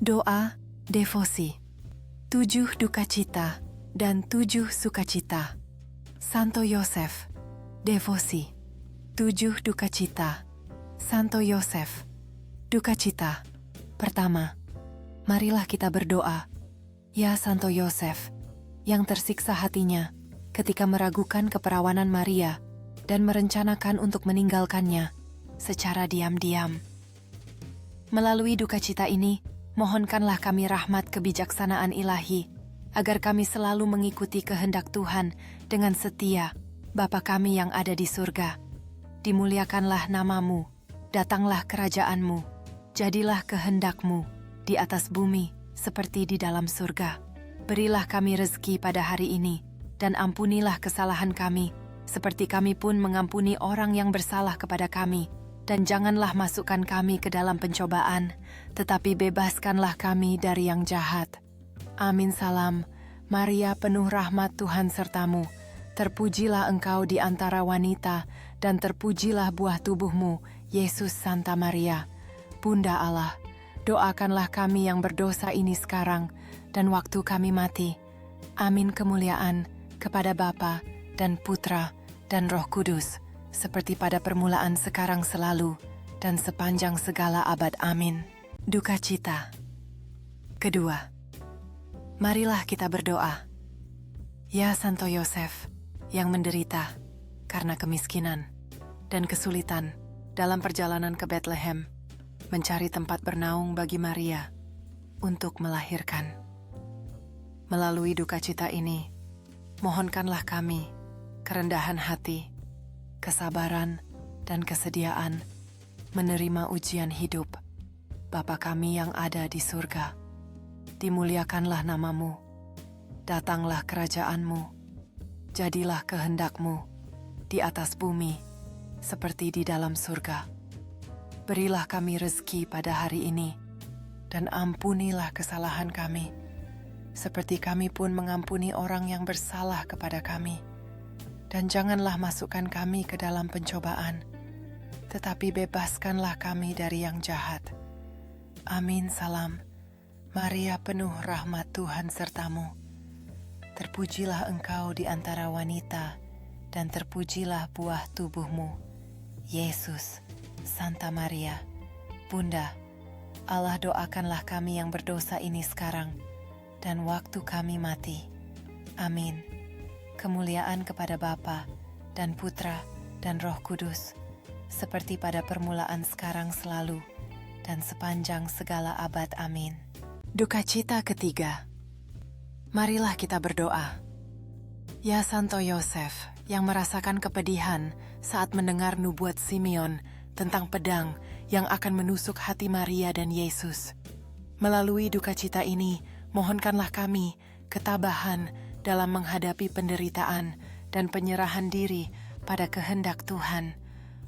Doa, devosi, 7 duka cita dan 7 sukacita. Santo Yosef, devosi, 7 duka cita. Santo Yosef, duka cita. Pertama, marilah kita berdoa. Ya Santo Yosef, yang tersiksa hatinya ketika meragukan keperawanan Maria dan merencanakan untuk meninggalkannya secara diam-diam. Melalui duka cita ini, mohonkanlah kami rahmat kebijaksanaan ilahi, agar kami selalu mengikuti kehendak Tuhan dengan setia. Bapa kami yang ada di surga, dimuliakanlah namamu, datanglah kerajaanmu, jadilah kehendak-Mu di atas bumi seperti di dalam surga. Berilah kami rezeki pada hari ini, dan ampunilah kesalahan kami, seperti kami pun mengampuni orang yang bersalah kepada kami. Dan janganlah masukkan kami ke dalam pencobaan, tetapi bebaskanlah kami dari yang jahat. Amin. Salam, Maria penuh rahmat, Tuhan sertamu. Terpujilah engkau di antara wanita, dan terpujilah buah tubuhmu, Yesus. Santa Maria, Bunda Allah, doakanlah kami yang berdosa ini sekarang, dan waktu kami mati. Amin. Kemuliaan kepada Bapa dan Putra dan Roh Kudus, seperti pada permulaan, sekarang, selalu, dan sepanjang segala abad. Amin. Duka cita. Kedua, marilah kita berdoa. Ya Santo Yosef, yang menderita karena kemiskinan dan kesulitan dalam perjalanan ke Bethlehem, mencari tempat bernaung bagi Maria untuk melahirkan. Melalui duka cita ini, mohonkanlah kami kerendahan hati, kesabaran, dan kesediaan menerima ujian hidup. Bapa kami yang ada di surga, dimuliakanlah namamu, datanglah kerajaanmu, jadilah kehendak-Mu di atas bumi seperti di dalam surga. Berilah kami rezeki pada hari ini, dan ampunilah kesalahan kami, seperti kami pun mengampuni orang yang bersalah kepada kami. Dan janganlah masukkan kami ke dalam pencobaan, tetapi bebaskanlah kami dari yang jahat. Amin. Salam, Maria penuh rahmat, Tuhan sertamu. Terpujilah engkau di antara wanita, dan terpujilah buah tubuhmu, Yesus. Santa Maria, Bunda Allah, doakanlah kami yang berdosa ini sekarang, dan waktu kami mati. Amin. Kemuliaan kepada Bapa dan Putra dan Roh Kudus, seperti pada permulaan, sekarang, selalu, dan sepanjang segala abad. Amin. Duka cita ketiga. Marilah kita berdoa. Ya Santo Yosef, yang merasakan kepedihan saat mendengar nubuat Simeon tentang pedang yang akan menusuk hati Maria dan Yesus. Melalui duka cita ini, mohonkanlah kami ketabahan dalam menghadapi penderitaan dan penyerahan diri pada kehendak Tuhan.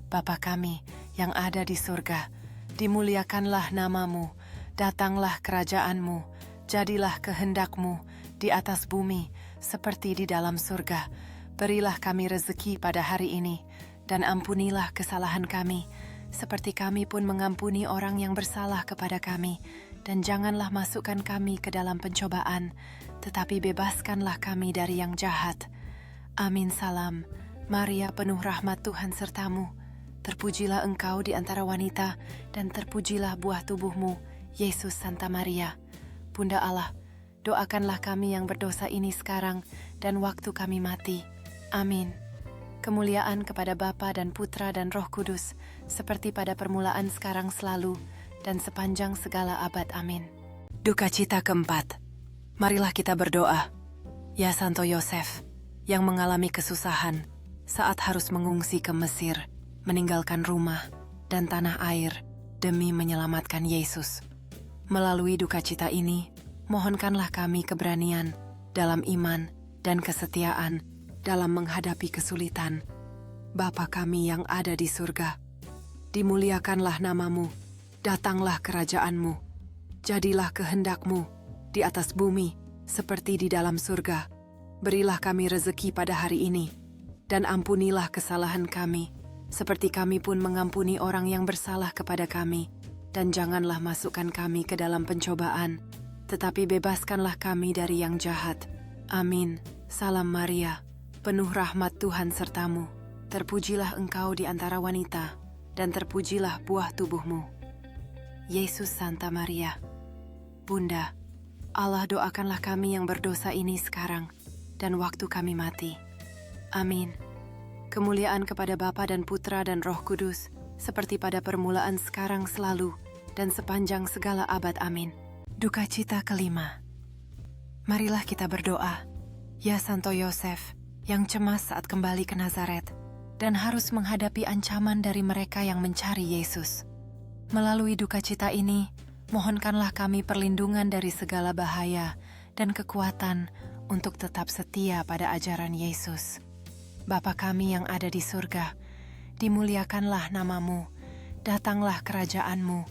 Bapa kami yang ada di surga, dimuliakanlah namamu, datanglah kerajaanmu, jadilah kehendak-Mu di atas bumi seperti di dalam surga. Berilah kami rezeki pada hari ini, dan ampunilah kesalahan kami, seperti kami pun mengampuni orang yang bersalah kepada kami. Dan janganlah masukkan kami ke dalam pencobaan, tetapi bebaskanlah kami dari yang jahat. Amin. Salam, Maria penuh rahmat, Tuhan sertamu. Terpujilah engkau di antara wanita, dan terpujilah buah tubuhmu, Yesus. Santa Maria, Bunda Allah, doakanlah kami yang berdosa ini sekarang, dan waktu kami mati. Amin. Kemuliaan kepada Bapa dan Putra dan Roh Kudus, seperti pada permulaan, sekarang, selalu, dan sepanjang segala abad. Amin. Duka cita keempat. Marilah kita berdoa. Ya Santo Yosef, yang mengalami kesusahan saat harus mengungsi ke Mesir, meninggalkan rumah dan tanah air demi menyelamatkan Yesus. Melalui duka cita ini, mohonkanlah kami keberanian dalam iman dan kesetiaan dalam menghadapi kesulitan. Bapa kami yang ada di surga, dimuliakanlah namamu, datanglah kerajaanmu, jadilah kehendak-Mu di atas bumi seperti di dalam surga. Berilah kami rezeki pada hari ini, dan ampunilah kesalahan kami, seperti kami pun mengampuni orang yang bersalah kepada kami. dan janganlah masukkan kami ke dalam pencobaan, tetapi bebaskanlah kami dari yang jahat. Amin. Salam Maria, penuh rahmat Tuhan sertamu. Terpujilah engkau di antara wanita, dan terpujilah buah tubuhmu. Yesus. Santa Maria, Bunda Allah, doakanlah kami yang berdosa ini sekarang dan waktu kami mati. Amin. Kemuliaan kepada Bapa dan Putra dan Roh Kudus, seperti pada permulaan, sekarang, selalu, dan sepanjang segala abad. Amin. Duka cita kelima. Marilah kita berdoa. Ya Santo Yosef, yang cemas saat kembali ke Nazaret, dan harus menghadapi ancaman dari mereka yang mencari Yesus. Melalui duka cita ini, mohonkanlah kami perlindungan dari segala bahaya dan kekuatan untuk tetap setia pada ajaran Yesus. Bapa kami yang ada di surga, dimuliakanlah namamu, datanglah kerajaanmu,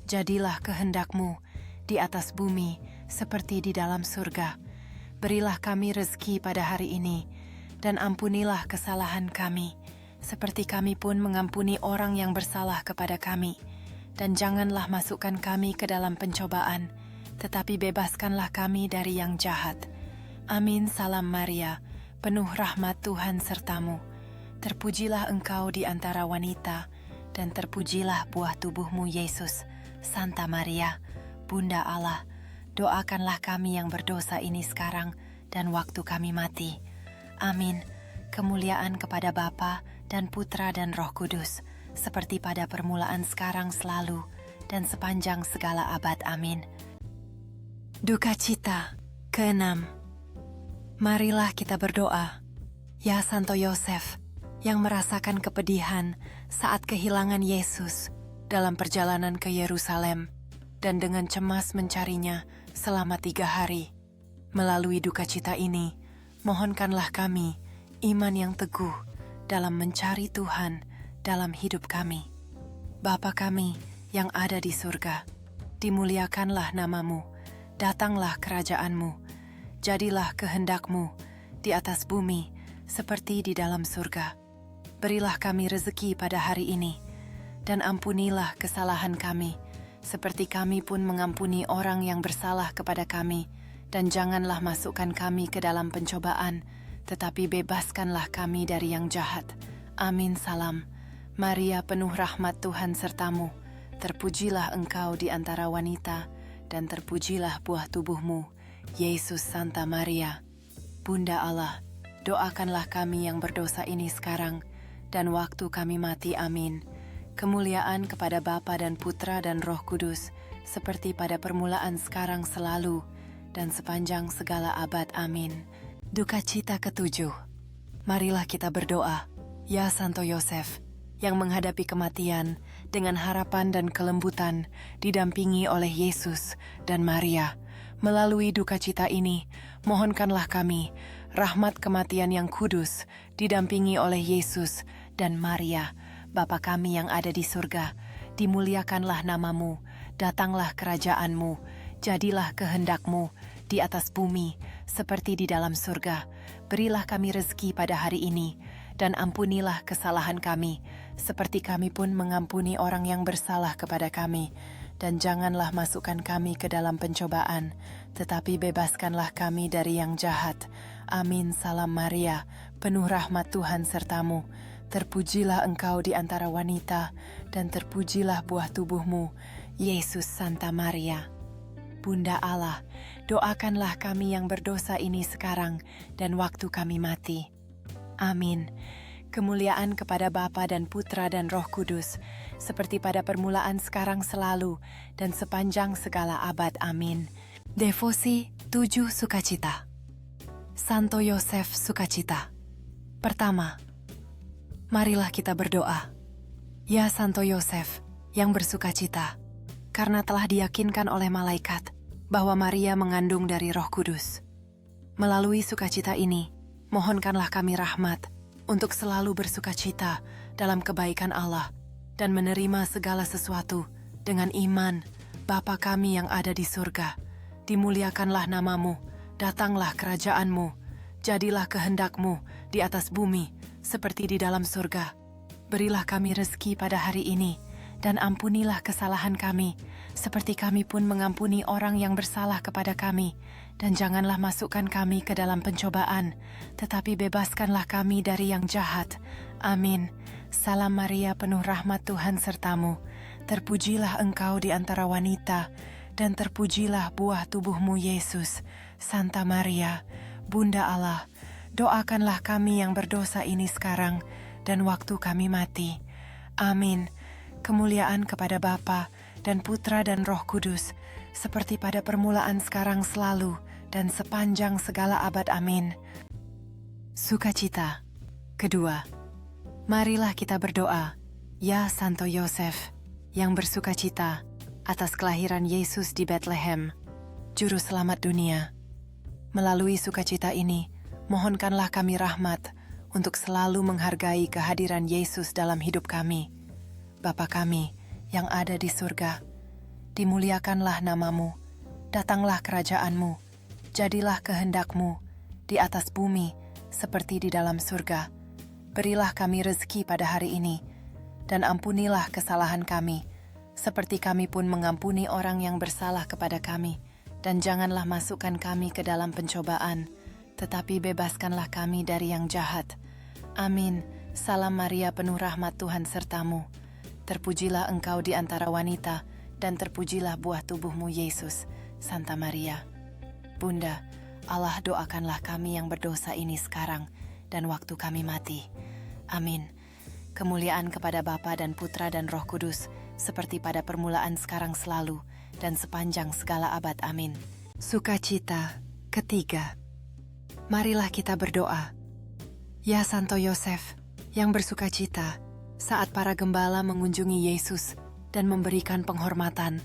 jadilah kehendakmu di atas bumi seperti di dalam surga. Berilah kami rezeki pada hari ini, dan ampunilah kesalahan kami, seperti kami pun mengampuni orang yang bersalah kepada kami. Dan janganlah masukkan kami ke dalam pencobaan, tetapi bebaskanlah kami dari yang jahat. Amin. Salam Maria, penuh rahmat Tuhan sertamu. Terpujilah engkau di antara wanita, dan terpujilah buah tubuhmu Yesus. Santa Maria, Bunda Allah, doakanlah kami yang berdosa ini sekarang dan waktu kami mati. Amin. Kemuliaan kepada Bapa dan Putra dan Roh Kudus, seperti pada permulaan, sekarang, selalu, dan sepanjang segala abad. Amin. Duka cita keenam. Marilah kita berdoa. Ya Santo Yosef, yang merasakan kepedihan saat kehilangan Yesus dalam perjalanan ke Yerusalem, dan dengan cemas mencarinya selama 3 hari. Melalui duka cita ini, mohonkanlah kami iman yang teguh dalam mencari Tuhan dalam hidup kami. Bapa kami yang ada di surga, dimuliakanlah namamu, datanglah kerajaanmu, jadilah kehendakmu di atas bumi seperti di dalam surga. Berilah kami rezeki pada hari ini, dan ampunilah kesalahan kami, seperti kami pun mengampuni orang yang bersalah kepada kami. Dan janganlah masukkan kami ke dalam pencobaan, tetapi bebaskanlah kami dari yang jahat. Amin. Salam Maria, penuh rahmat Tuhan sertamu. Terpujilah engkau di antara wanita, dan terpujilah buah tubuhmu, Yesus. Santa Maria, Bunda Allah, doakanlah kami yang berdosa ini sekarang dan waktu kami mati. Amin. Kemuliaan kepada Bapa dan Putra dan Roh Kudus, seperti pada permulaan, sekarang, selalu, dan sepanjang segala abad. Amin. Duka cita ketujuh. Marilah kita berdoa. Ya Santo Yosef, yang menghadapi kematian dengan harapan dan kelembutan, didampingi oleh Yesus dan Maria. Melalui duka cita ini, mohonkanlah kami rahmat kematian yang kudus, didampingi oleh Yesus dan Maria. Bapa kami yang ada di surga, dimuliakanlah namamu, datanglah kerajaanmu, jadilah kehendakmu di atas bumi seperti di dalam surga. Berilah kami rezeki pada hari ini, dan ampunilah kesalahan kami, seperti kami pun mengampuni orang yang bersalah kepada kami. Dan janganlah masukkan kami ke dalam pencobaan, tetapi bebaskanlah kami dari yang jahat. Amin. Salam Maria, penuh rahmat Tuhan sertamu. Terpujilah engkau di antara wanita, dan terpujilah buah tubuhmu, Yesus. Santa Maria, Bunda Allah, doakanlah kami yang berdosa ini sekarang dan waktu kami mati. Amin. Kemuliaan kepada Bapa dan Putra dan Roh Kudus, seperti pada permulaan, sekarang, selalu, dan sepanjang segala abad. Amin. Devosi 7 Sukacita. Santo Yosef Sukacita. Pertama, marilah kita berdoa. Ya Santo Yosef, yang bersukacita, karena telah diyakinkan oleh malaikat bahwa Maria mengandung dari Roh Kudus. Melalui sukacita ini, mohonkanlah kami rahmat untuk selalu bersukacita dalam kebaikan Allah dan menerima segala sesuatu dengan iman. Bapa kami yang ada di surga, dimuliakanlah namamu, datanglah kerajaanmu, jadilah kehendakmu di atas bumi seperti di dalam surga. Berilah kami rezeki pada hari ini, dan ampunilah kesalahan kami, seperti kami pun mengampuni orang yang bersalah kepada kami. Dan janganlah masukkan kami ke dalam pencobaan, tetapi bebaskanlah kami dari yang jahat. Amin. Salam Maria, penuh rahmat Tuhan sertamu. Terpujilah engkau di antara wanita, dan terpujilah buah tubuhmu Yesus. Santa Maria, Bunda Allah, doakanlah kami yang berdosa ini sekarang dan waktu kami mati. Amin. Kemuliaan kepada Bapa dan Putra dan Roh Kudus, seperti pada permulaan sekarang selalu, dan sepanjang segala abad. Amin. Sukacita. Kedua, marilah kita berdoa, ya Santo Yosef, yang bersukacita atas kelahiran Yesus di Bethlehem, Juru Selamat dunia. Melalui sukacita ini, mohonkanlah kami rahmat untuk selalu menghargai kehadiran Yesus dalam hidup kami. Bapa kami yang ada di surga, dimuliakanlah namamu, datanglah kerajaanmu, jadilah kehendakmu di atas bumi seperti di dalam surga. Berilah kami rezeki pada hari ini, dan ampunilah kesalahan kami, seperti kami pun mengampuni orang yang bersalah kepada kami. Dan janganlah masukkan kami ke dalam pencobaan, tetapi bebaskanlah kami dari yang jahat. Amin. Salam Maria, penuh rahmat Tuhan sertamu. Terpujilah engkau di antara wanita, dan terpujilah buah tubuhmu Yesus. Santa Maria, Bunda Allah, doakanlah kami yang berdosa ini sekarang dan waktu kami mati. Amin. Kemuliaan kepada Bapa dan Putra dan Roh Kudus, seperti pada permulaan sekarang selalu, dan sepanjang segala abad. Amin. Sukacita. Ketiga, marilah kita berdoa, ya Santo Yosef, yang bersukacita saat para gembala mengunjungi Yesus dan memberikan penghormatan.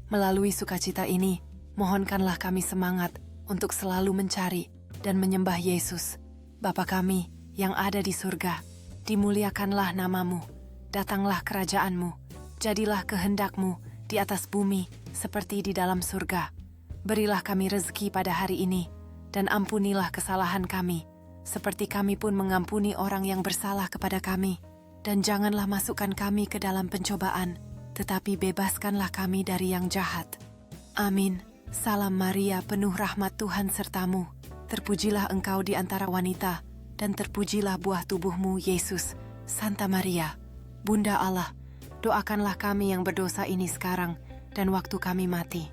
Melalui sukacita ini, mohonkanlah kami semangat untuk selalu mencari dan menyembah Yesus. Bapa kami yang ada di surga, dimuliakanlah namamu, datanglah kerajaanmu, jadilah kehendakmu di atas bumi seperti di dalam surga. Berilah kami rezeki pada hari ini, dan ampunilah kesalahan kami, seperti kami pun mengampuni orang yang bersalah kepada kami. Dan janganlah masukkan kami ke dalam pencobaan, tetapi bebaskanlah kami dari yang jahat. Amin. Salam Maria, penuh rahmat Tuhan sertamu. Terpujilah engkau di antara wanita, dan terpujilah buah tubuhmu Yesus. Santa Maria, Bunda Allah, doakanlah kami yang berdosa ini sekarang dan waktu kami mati.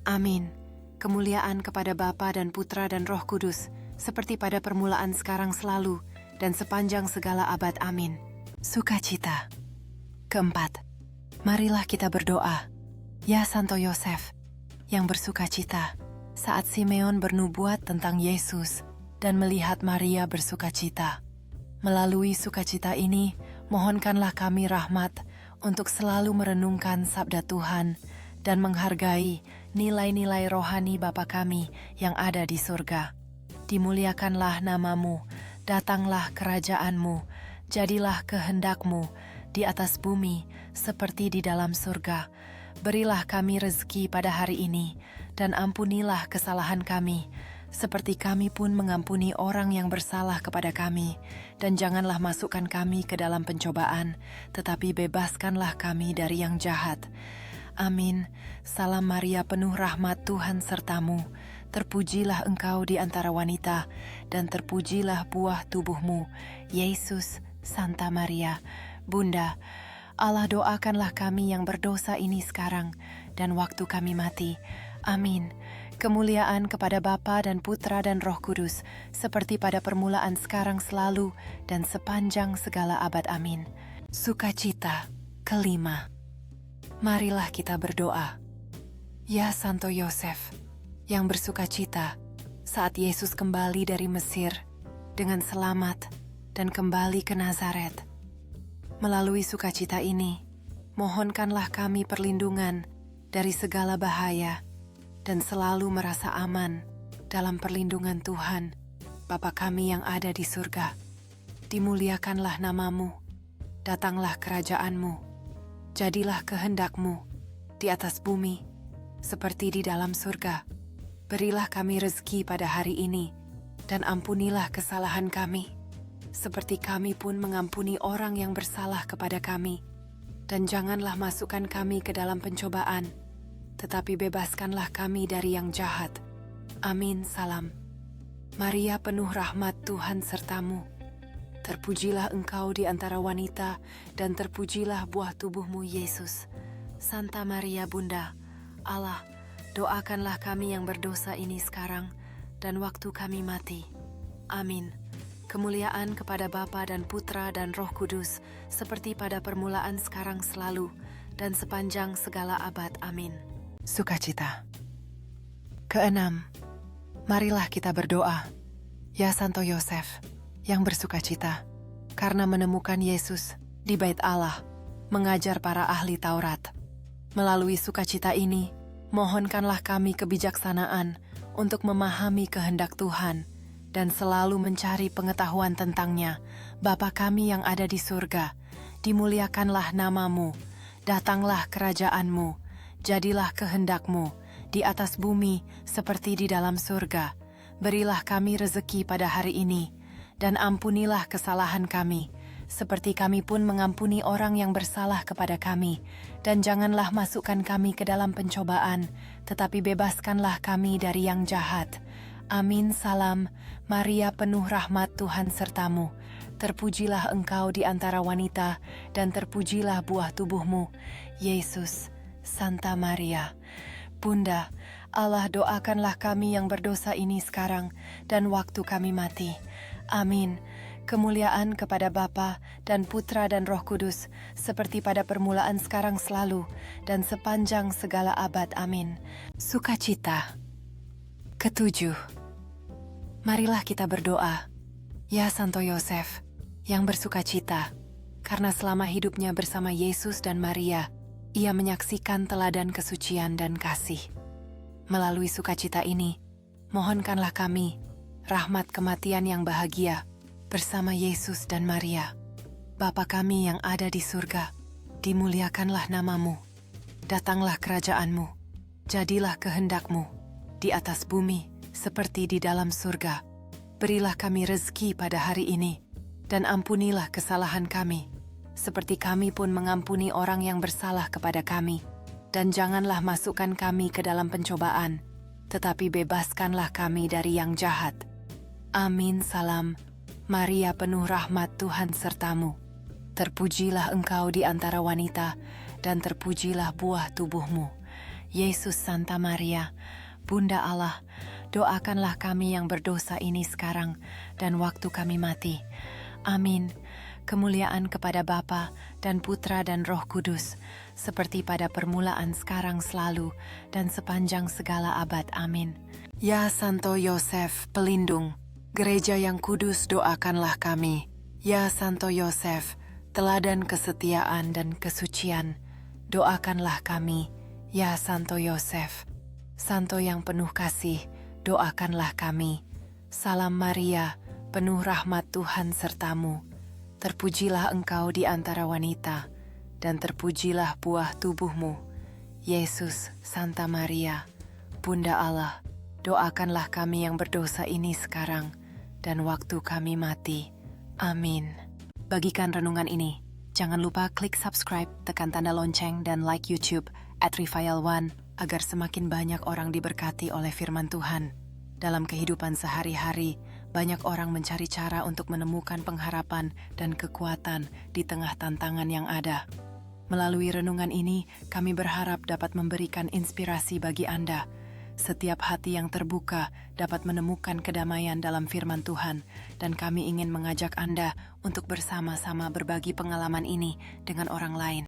Amin. Kemuliaan kepada Bapa dan Putra dan Roh Kudus, seperti pada permulaan sekarang selalu, dan sepanjang segala abad. Amin. Sukacita. Keempat, marilah kita berdoa, ya Santo Yosef, yang bersukacita saat Simeon bernubuat tentang Yesus dan melihat Maria bersukacita. Melalui sukacita ini, mohonkanlah kami rahmat untuk selalu merenungkan sabda Tuhan dan menghargai nilai-nilai rohani Bapa kami yang ada di surga. Dimuliakanlah namamu, datanglah kerajaanmu, jadilah kehendakmu di atas bumi seperti di dalam surga. Berilah kami rezeki pada hari ini, dan ampunilah kesalahan kami, seperti kami pun mengampuni orang yang bersalah kepada kami. Dan janganlah masukkan kami ke dalam pencobaan, tetapi bebaskanlah kami dari yang jahat. Amin. Salam Maria, penuh rahmat Tuhan sertamu. Terpujilah engkau di antara wanita, dan terpujilah buah tubuhmu, Yesus. Santa Maria, Bunda Allah, doakanlah kami yang berdosa ini sekarang dan waktu kami mati. Amin. Kemuliaan kepada Bapa dan Putra dan Roh Kudus, seperti pada permulaan sekarang selalu, dan sepanjang segala abad. Amin. Sukacita. Kelima, marilah kita berdoa, ya Santo Yosef, yang bersukacita saat Yesus kembali dari Mesir dengan selamat dan kembali ke Nazaret. Melalui sukacita ini, mohonkanlah kami perlindungan dari segala bahaya dan selalu merasa aman dalam perlindungan Tuhan, Bapa kami yang ada di surga. Dimuliakanlah namamu, datanglah kerajaanmu, jadilah kehendakmu di atas bumi seperti di dalam surga. Berilah kami rezeki pada hari ini, dan ampunilah kesalahan kami, seperti kami pun mengampuni orang yang bersalah kepada kami. dan janganlah masukkan kami ke dalam pencobaan, tetapi bebaskanlah kami dari yang jahat. Amin. Salam. Maria penuh rahmat, Tuhan sertamu. Terpujilah engkau di antara wanita, dan terpujilah buah tubuhmu, Yesus. Santa Maria Bunda Allah, doakanlah kami yang berdosa ini sekarang dan waktu kami mati. Amin. Kemuliaan kepada Bapa dan Putra dan Roh Kudus, seperti pada permulaan, sekarang, selalu, dan sepanjang segala abad. Amin. Sukacita. Keenam, marilah kita berdoa. Ya Santo Yosef, yang bersukacita, karena menemukan Yesus di Bait Allah, mengajar para ahli Taurat. Melalui sukacita ini, mohonkanlah kami kebijaksanaan untuk memahami kehendak Tuhan, dan selalu mencari pengetahuan tentang-Nya. Bapa kami yang ada di surga, dimuliakanlah nama-Mu, datanglah kerajaan-Mu, jadilah kehendak-Mu di atas bumi seperti di dalam surga. Berilah kami rezeki pada hari ini, dan ampunilah kesalahan kami, seperti kami pun mengampuni orang yang bersalah kepada kami. Dan janganlah masukkan kami ke dalam pencobaan, tetapi bebaskanlah kami dari yang jahat. Amin. Salam. Maria penuh rahmat, Tuhan sertamu. Terpujilah engkau di antara wanita, dan terpujilah buah tubuhmu, Yesus. Santa Maria Bunda Allah, doakanlah kami yang berdosa ini sekarang dan waktu kami mati. Amin. Kemuliaan kepada Bapa dan Putra dan Roh Kudus, seperti pada permulaan, sekarang, selalu, dan sepanjang segala abad. Amin. Sukacita. Ketujuh, marilah kita berdoa. Ya Santo Yosef, yang bersukacita, karena selama hidupnya bersama Yesus dan Maria, ia menyaksikan teladan kesucian dan kasih. Melalui sukacita ini, mohonkanlah kami rahmat kematian yang bahagia bersama Yesus dan Maria. Bapa kami yang ada di surga, dimuliakanlah nama-Mu. Datanglah kerajaan-Mu, jadilah kehendak-Mu di atas bumi seperti di dalam surga. Berilah kami rezeki pada hari ini, dan ampunilah kesalahan kami, seperti kami pun mengampuni orang yang bersalah kepada kami. Dan janganlah masukkan kami ke dalam pencobaan, tetapi bebaskanlah kami dari yang jahat. Amin. Salam. Maria penuh rahmat, Tuhan sertamu. Terpujilah engkau di antara wanita, dan terpujilah buah tubuhmu, Yesus. Santa Maria Bunda Allah, doakanlah kami yang berdosa ini sekarang dan waktu kami mati. Amin. Kemuliaan kepada Bapa dan Putra dan Roh Kudus, seperti pada permulaan, sekarang, selalu, dan sepanjang segala abad. Amin. Ya Santo Yosef, pelindung Gereja yang kudus, doakanlah kami. Ya Santo Yosef, teladan kesetiaan dan kesucian, doakanlah kami. Ya Santo Yosef, Santo yang penuh kasih, doakanlah kami. Salam Maria, penuh rahmat, Tuhan sertamu. Terpujilah engkau di antara wanita, dan terpujilah buah tubuhmu, Yesus. Santa Maria Bunda Allah, doakanlah kami yang berdosa ini sekarang dan waktu kami mati. Amin. Bagikan renungan ini. Jangan lupa klik subscribe, tekan tanda lonceng, dan like YouTube @Rifael1 agar semakin banyak orang diberkati oleh firman Tuhan. Dalam kehidupan sehari-hari, banyak orang mencari cara untuk menemukan pengharapan dan kekuatan di tengah tantangan yang ada. Melalui renungan ini, kami berharap dapat memberikan inspirasi bagi Anda. Setiap hati yang terbuka dapat menemukan kedamaian dalam firman Tuhan, dan kami ingin mengajak Anda untuk bersama-sama berbagi pengalaman ini dengan orang lain.